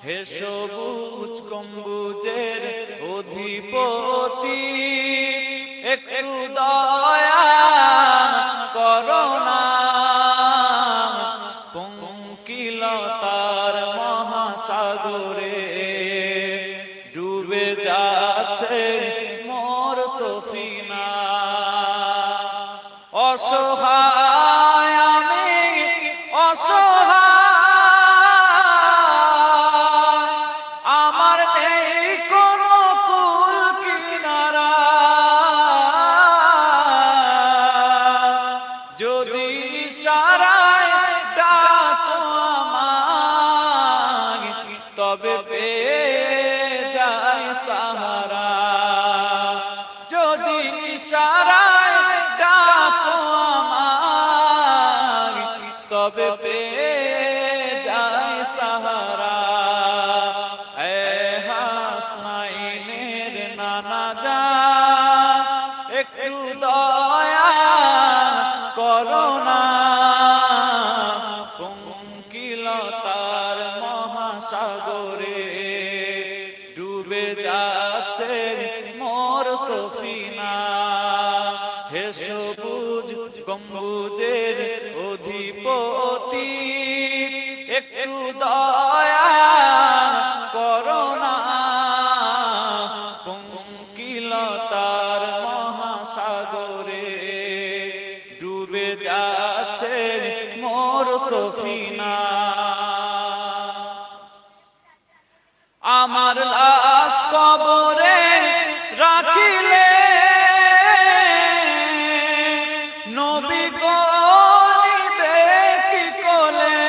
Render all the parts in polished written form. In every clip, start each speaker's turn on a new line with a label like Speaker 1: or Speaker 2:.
Speaker 1: হে সবুজ গম্বুজের অধিপতি, একটু দয়া করো না। পঙ্কিলতার মহাসাগরে ডুবে যাচ্ছে মোর সফিনা। অসহায় আমি অসহায়, আমার নেই কোনো কুল কিনারা। যদি ইশারায় ডাকো আমায়, তবে পেয়ে যাই সাহারা। যদি ইশারায় ডাকো আমায়, তবে পেয়ে যাই সাহারা। এ হাসনাইনের নানা জান, একটু দয়া করো না। পঙ্কিলতার মহাসাগরে ডুবে যাচ্ছে মোর সফিনা। হে সবুজ গম্বুজের অধিপতি, একটু দয়া করো না। পঙ্কিলতার মহাসাগরে ডুবে যাচ্ছে মোর সফিনা। আমার লাশ কবরে রাখিলে নবী গো নিবে কি কোলে।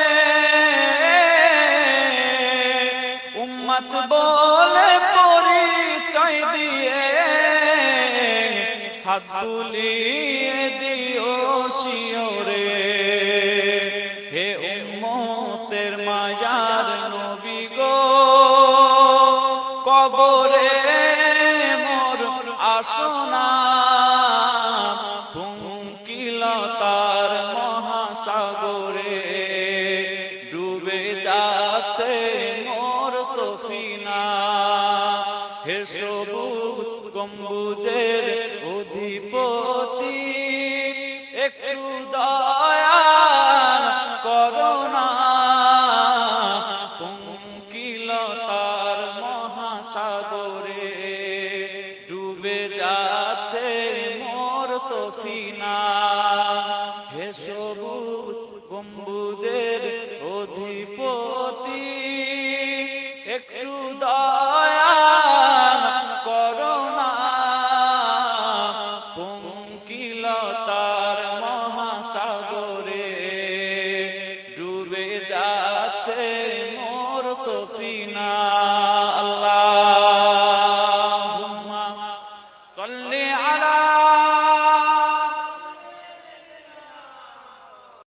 Speaker 1: উম্মত বলে পরিচয় দিয়ে হাত বুলিয়ে দিও শিওরে। হে উম্মতের মায়ার নবী গো, কবরে মোর আসনা। পঙ্কিলতার মহাসাগরে ডুবে যাচ্ছে মোর সফিনা। হে সবুজ গম্বুজের অধিপতি, একটু দয়া করো না। পঙ্কিলতার মহাসাগরে ডুবে যাচ্ছে মোর সফিনা। হে সবুজ গম্বুজের অধিপতি, একটু দয়া করো না। পঙ্কিলতার মহাসাগরে ডুবে যাচ্ছে মোর সফিনা।